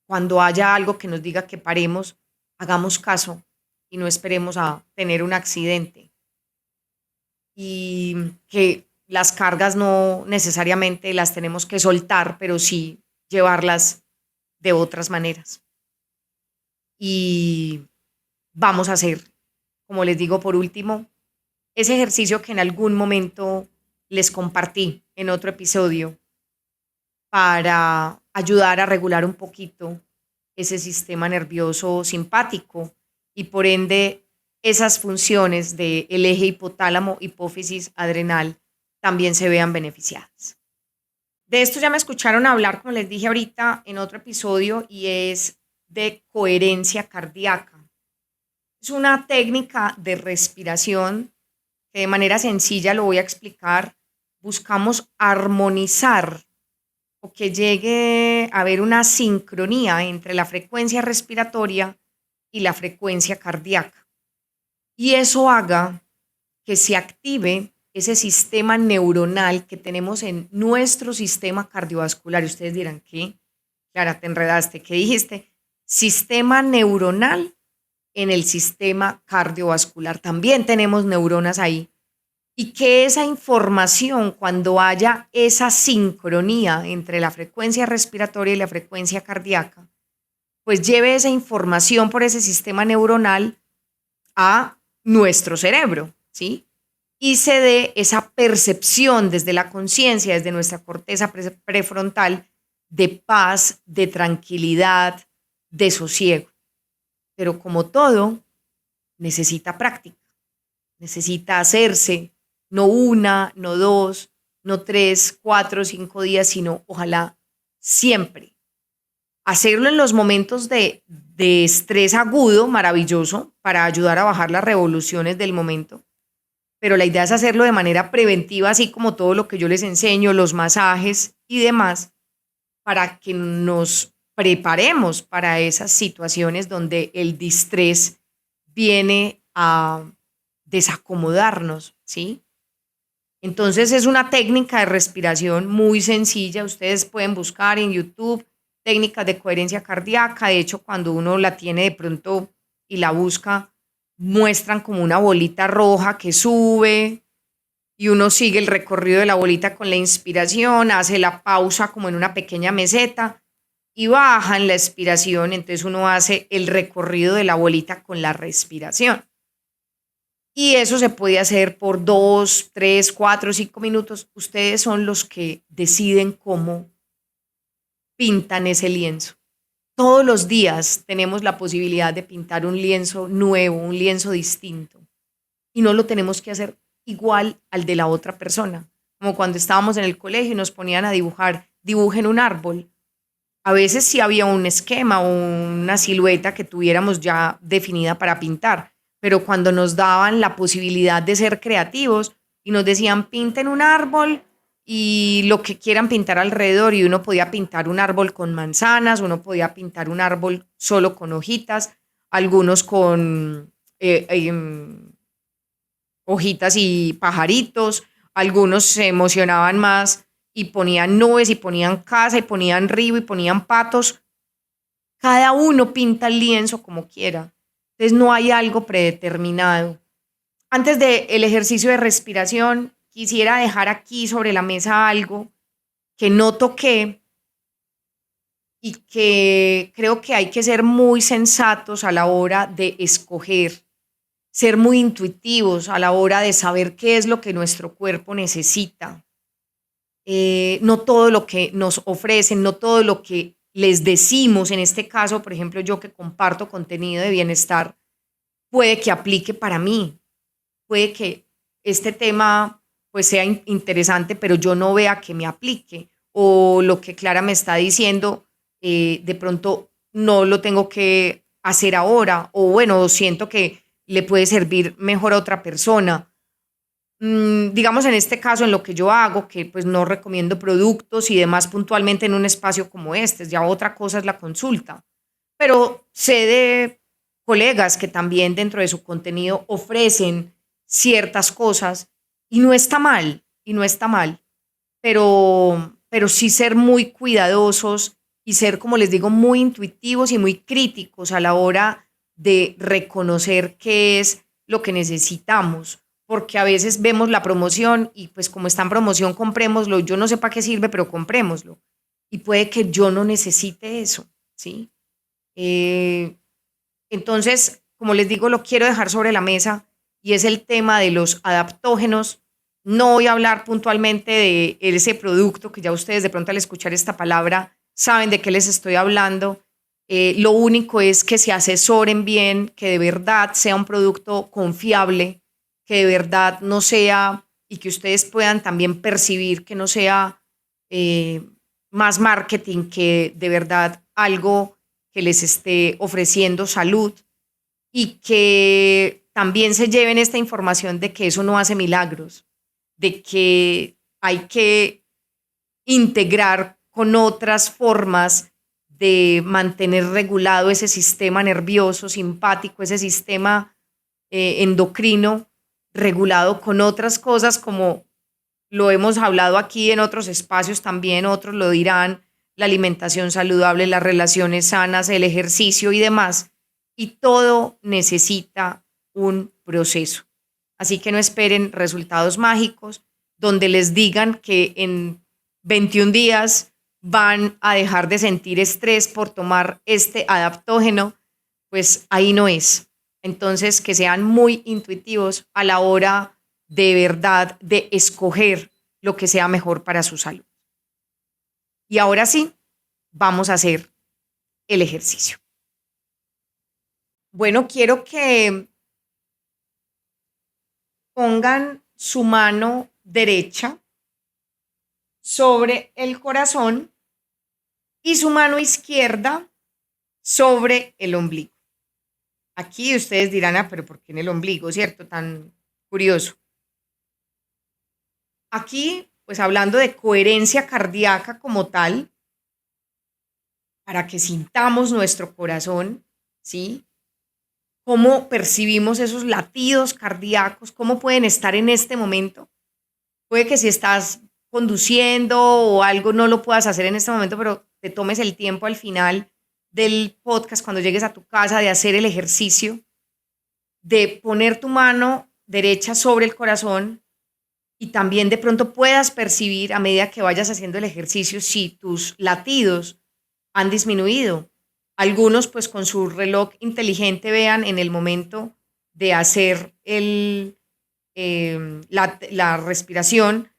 cuando haya algo que nos diga que paremos, hagamos caso y no esperemos a tener un accidente, y que las cargas no necesariamente las tenemos que soltar, pero sí llevarlas de otras maneras. Y vamos a hacer, como les digo por último, ese ejercicio que en algún momento les compartí en otro episodio para ayudar a regular un poquito ese sistema nervioso simpático y por ende esas funciones del eje hipotálamo, hipófisis, adrenal también se vean beneficiadas. De esto ya me escucharon hablar, como les dije ahorita en otro episodio, y es de coherencia cardíaca. Es una técnica de respiración que de manera sencilla lo voy a explicar. Buscamos armonizar o que llegue a haber una sincronía entre la frecuencia respiratoria y la frecuencia cardíaca. Y eso haga que se active ese sistema neuronal que tenemos en nuestro sistema cardiovascular. Y ustedes dirán, ¿qué? Clara, te enredaste. ¿Qué dijiste? Sistema neuronal en el sistema cardiovascular. También tenemos neuronas ahí. Y que esa información, cuando haya esa sincronía entre la frecuencia respiratoria y la frecuencia cardíaca, pues lleve esa información por ese sistema neuronal a nuestro cerebro, ¿sí? Y se dé esa percepción desde la conciencia, desde nuestra corteza prefrontal, de paz, de tranquilidad, de sosiego. Pero como todo, necesita práctica, necesita hacerse, no una, no dos, no 3, 4, 5 días, sino ojalá siempre. Hacerlo en los momentos de estrés agudo, maravilloso, para ayudar a bajar las revoluciones del momento, pero la idea es hacerlo de manera preventiva, así como todo lo que yo les enseño, los masajes y demás, para que nos preparemos para esas situaciones donde el distrés viene a desacomodarnos, ¿sí? Entonces es una técnica de respiración muy sencilla. Ustedes pueden buscar en YouTube técnicas de coherencia cardíaca. De hecho, cuando uno la tiene de pronto y la busca, muestran como una bolita roja que sube y uno sigue el recorrido de la bolita con la inspiración, hace la pausa como en una pequeña meseta y baja en la expiración. Entonces uno hace el recorrido de la bolita con la respiración. Y eso se puede hacer por 2, 3, 4, 5 minutos. Ustedes son los que deciden cómo pintan ese lienzo. Todos los días tenemos la posibilidad de pintar un lienzo nuevo, un lienzo distinto. Y no lo tenemos que hacer igual al de la otra persona. Como cuando estábamos en el colegio y nos ponían a dibujar, dibujen un árbol. A veces sí había un esquema o una silueta que tuviéramos ya definida para pintar, pero cuando nos daban la posibilidad de ser creativos y nos decían pinten un árbol y lo que quieran pintar alrededor, y uno podía pintar un árbol con manzanas, uno podía pintar un árbol solo con hojitas, algunos con hojitas y pajaritos, algunos se emocionaban más y ponían nubes y ponían casa y ponían río y ponían patos. Cada uno pinta el lienzo como quiera. Entonces no hay algo predeterminado. Antes del ejercicio de respiración, quisiera dejar aquí sobre la mesa algo que no toqué y que creo que hay que ser muy sensatos a la hora de escoger, ser muy intuitivos a la hora de saber qué es lo que nuestro cuerpo necesita. No todo lo que nos ofrecen, no todo lo que les decimos, en este caso, por ejemplo, yo que comparto contenido de bienestar, puede que aplique para mí, puede que este tema pues sea interesante, pero yo no vea que me aplique, o lo que Clara me está diciendo, de pronto no lo tengo que hacer ahora, o bueno, siento que le puede servir mejor a otra persona. Digamos en este caso, en lo que yo hago, que pues no recomiendo productos y demás puntualmente en un espacio como este, ya otra cosa es la consulta, pero sé de colegas que también dentro de su contenido ofrecen ciertas cosas y no está mal, y no está mal, pero sí ser muy cuidadosos y ser, como les digo, muy intuitivos y muy críticos a la hora de reconocer qué es lo que necesitamos, porque a veces vemos la promoción y pues como está en promoción, comprémoslo. Yo no sé para qué sirve, pero comprémoslo. Y puede que yo no necesite eso, ¿sí? Eh, entonces, como les digo, lo quiero dejar sobre la mesa y es el tema de los adaptógenos. No voy a hablar puntualmente de ese producto que ya ustedes de pronto al escuchar esta palabra saben de qué les estoy hablando. Lo único es que se asesoren bien, que de verdad sea un producto confiable, que de verdad no sea y que ustedes puedan también percibir que no sea eh, más marketing que de verdad algo que les esté ofreciendo salud, y que también se lleven esta información de que eso no hace milagros, de que hay que integrar con otras formas de mantener regulado ese sistema nervioso simpático, ese sistema endocrino regulado con otras cosas, como lo hemos hablado aquí en otros espacios también, otros lo dirán, la alimentación saludable, las relaciones sanas, el ejercicio y demás. Y todo necesita un proceso. Así que no esperen resultados mágicos donde les digan que en 21 días van a dejar de sentir estrés por tomar este adaptógeno, pues ahí no es. Entonces, que sean muy intuitivos a la hora de verdad de escoger lo que sea mejor para su salud. Y ahora sí, vamos a hacer el ejercicio. Bueno, quiero que pongan su mano derecha sobre el corazón y su mano izquierda sobre el ombligo. Aquí ustedes dirán, pero ¿por qué en el ombligo, cierto? Tan curioso. Aquí, pues hablando de coherencia cardíaca como tal, para que sintamos nuestro corazón, ¿sí? Cómo percibimos esos latidos cardíacos, cómo pueden estar en este momento. Puede que si estás conduciendo o algo no lo puedas hacer en este momento, pero te tomes el tiempo al final del podcast, cuando llegues a tu casa, de hacer el ejercicio, de poner tu mano derecha sobre el corazón y también de pronto puedas percibir a medida que vayas haciendo el ejercicio si tus latidos han disminuido. Algunos pues con su reloj inteligente vean en el momento de hacer la respiración,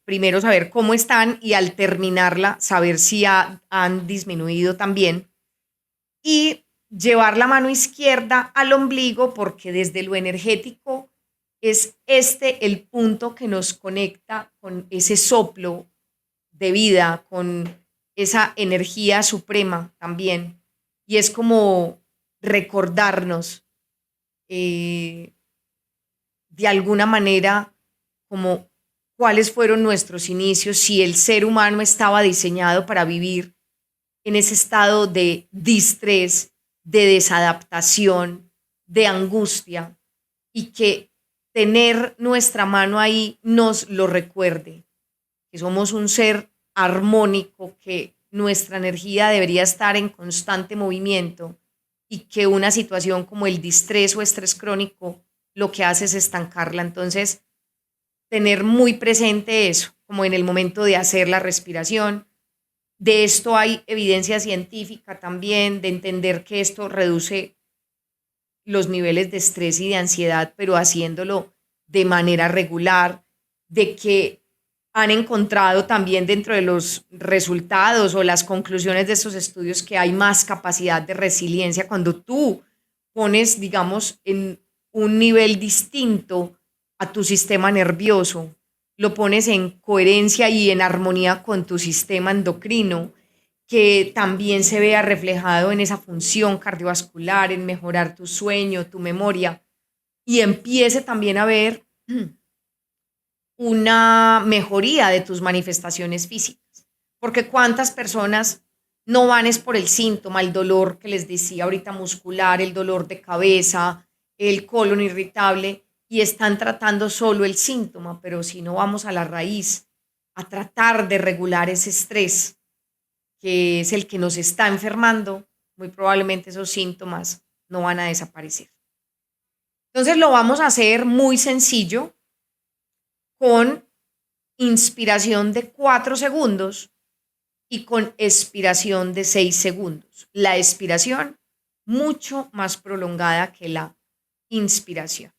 primero saber cómo están y al terminarla saber si han disminuido también. Y llevar la mano izquierda al ombligo porque desde lo energético es este el punto que nos conecta con ese soplo de vida, con esa energía suprema también. Y es como recordarnos de alguna manera como cuáles fueron nuestros inicios, si el ser humano estaba diseñado para vivir en ese estado de distrés, de desadaptación, de angustia, y que tener nuestra mano ahí nos lo recuerde, que somos un ser armónico, que nuestra energía debería estar en constante movimiento y que una situación como el distrés o estrés crónico lo que hace es estancarla. Entonces, tener muy presente eso, como en el momento de hacer la respiración. De esto hay evidencia científica también, de entender que esto reduce los niveles de estrés y de ansiedad, pero haciéndolo de manera regular, de que han encontrado también dentro de los resultados o las conclusiones de estos estudios que hay más capacidad de resiliencia cuando tú pones, digamos, en un nivel distinto a tu sistema nervioso, lo pones en coherencia y en armonía con tu sistema endocrino, que también se vea reflejado en esa función cardiovascular, en mejorar tu sueño, tu memoria, y empiece también a ver una mejoría de tus manifestaciones físicas. Porque cuántas personas no van es por el síntoma, el dolor que les decía ahorita muscular, el dolor de cabeza, el colon irritable, y están tratando solo el síntoma, pero si no vamos a la raíz, a tratar de regular ese estrés, que es el que nos está enfermando, muy probablemente esos síntomas no van a desaparecer. Entonces lo vamos a hacer muy sencillo con inspiración de 4 segundos y con expiración de 6 segundos. La expiración mucho más prolongada que la inspiración,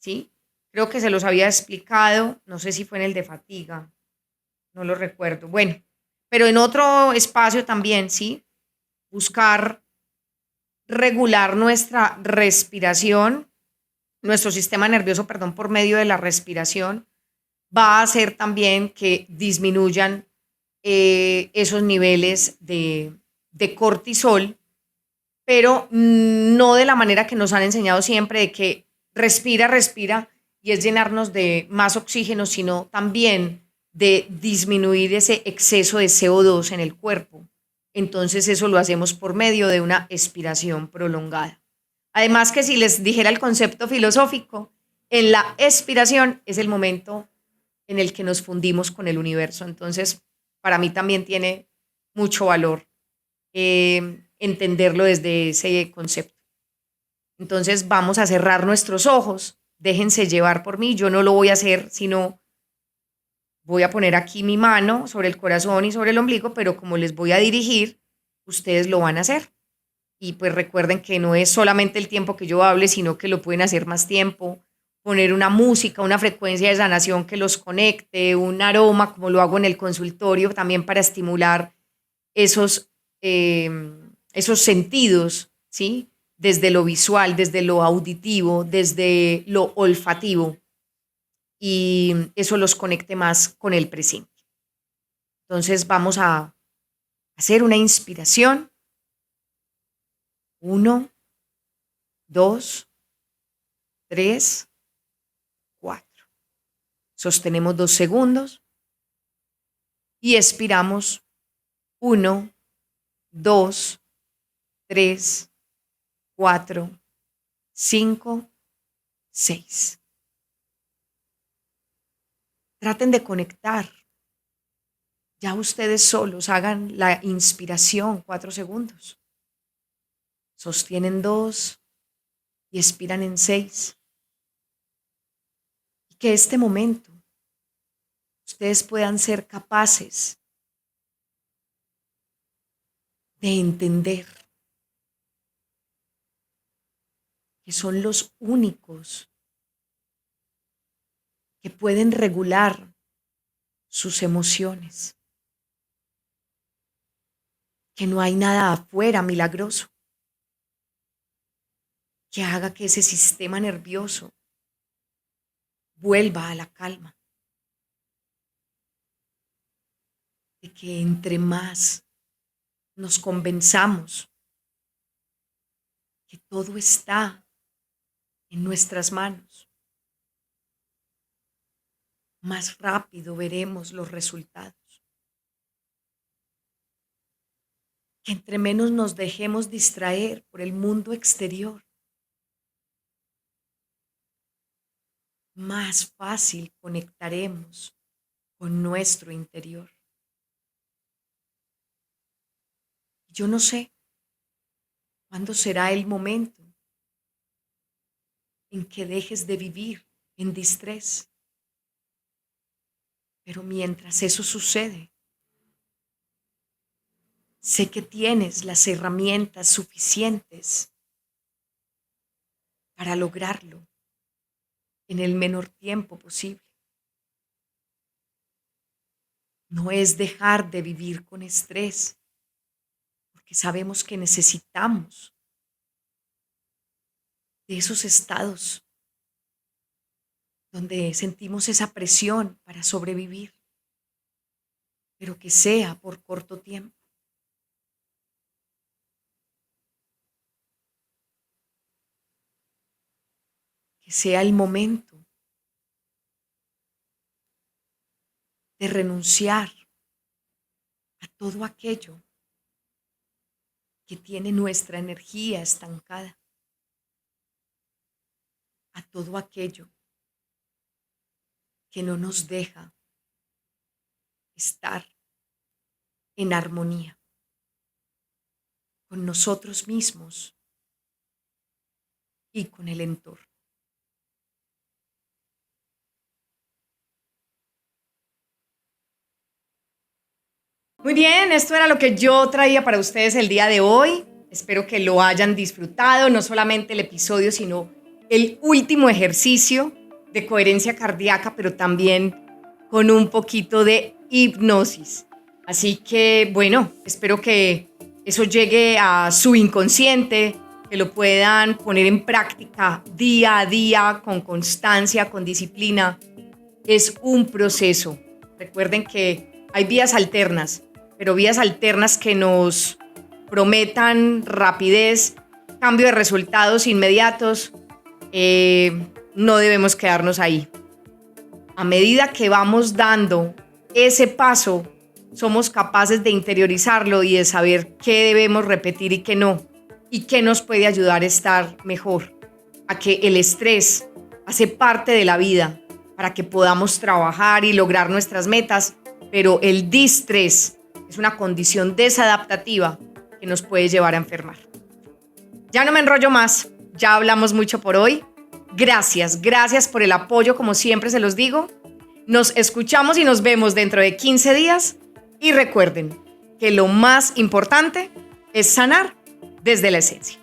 ¿sí? Creo que se los había explicado, no sé si fue en el de fatiga, no lo recuerdo. Bueno, pero en otro espacio también, ¿sí? Buscar regular nuestra respiración, nuestro sistema nervioso, perdón, por medio de la respiración, va a hacer también que disminuyan esos niveles de cortisol, pero no de la manera que nos han enseñado siempre, de que respira, respira y es llenarnos de más oxígeno, sino también de disminuir ese exceso de CO2 en el cuerpo. Entonces eso lo hacemos por medio de una expiración prolongada. Además que si les dijera el concepto filosófico, en la expiración es el momento en el que nos fundimos con el universo. Entonces, para mí también tiene mucho valor entenderlo desde ese concepto. Entonces, vamos a cerrar nuestros ojos, déjense llevar por mí, yo no lo voy a hacer, sino voy a poner aquí mi mano sobre el corazón y sobre el ombligo, pero como les voy a dirigir, ustedes lo van a hacer. Y pues recuerden que no es solamente el tiempo que yo hable, sino que lo pueden hacer más tiempo, poner una música, una frecuencia de sanación que los conecte, un aroma, como lo hago en el consultorio, también para estimular esos, eh, esos sentidos, ¿sí? Desde lo visual, desde lo auditivo, desde lo olfativo, y eso los conecte más con el presente. Entonces vamos a hacer una inspiración. 1, 2, 3, 4. Sostenemos 2 segundos y expiramos 1, 2, 3, 4, 5, 6. Traten de conectar. Ya ustedes solos hagan la inspiración 4 segundos. Sostienen 2 y expiran en 6. Y que este momento ustedes puedan ser capaces de entender que son los únicos que pueden regular sus emociones, que no hay nada afuera milagroso que haga que ese sistema nervioso vuelva a la calma, de que entre más nos convenzamos que todo está en nuestras manos, más rápido veremos los resultados. Que entre menos nos dejemos distraer por el mundo exterior, más fácil conectaremos con nuestro interior. Yo no sé cuándo será el momento en que dejes de vivir en distrés, pero mientras eso sucede, sé que tienes las herramientas suficientes para lograrlo en el menor tiempo posible. No es dejar de vivir con estrés, porque sabemos que necesitamos de esos estados donde sentimos esa presión para sobrevivir, pero que sea por corto tiempo. Que sea el momento de renunciar a todo aquello que tiene nuestra energía estancada, a todo aquello que no nos deja estar en armonía con nosotros mismos y con el entorno. Muy bien, esto era lo que yo traía para ustedes el día de hoy. Espero que lo hayan disfrutado, no solamente el episodio, sino el último ejercicio de coherencia cardíaca, pero también con un poquito de hipnosis. Así que, bueno, espero que eso llegue a su inconsciente, que lo puedan poner en práctica día a día, con constancia, con disciplina. Es un proceso. Recuerden que hay vías alternas, pero vías alternas que nos prometan rapidez, cambio de resultados inmediatos, no debemos quedarnos ahí. A medida que vamos dando ese paso, somos capaces de interiorizarlo y de saber qué debemos repetir y qué no, y qué nos puede ayudar a estar mejor, a que el estrés hace parte de la vida para que podamos trabajar y lograr nuestras metas, pero el distrés es una condición desadaptativa que nos puede llevar a enfermar. Ya no me enrollo más, ya hablamos mucho por hoy. Gracias por el apoyo, como siempre se los digo. Nos escuchamos y nos vemos dentro de 15 días. Y recuerden que lo más importante es sanar desde la esencia.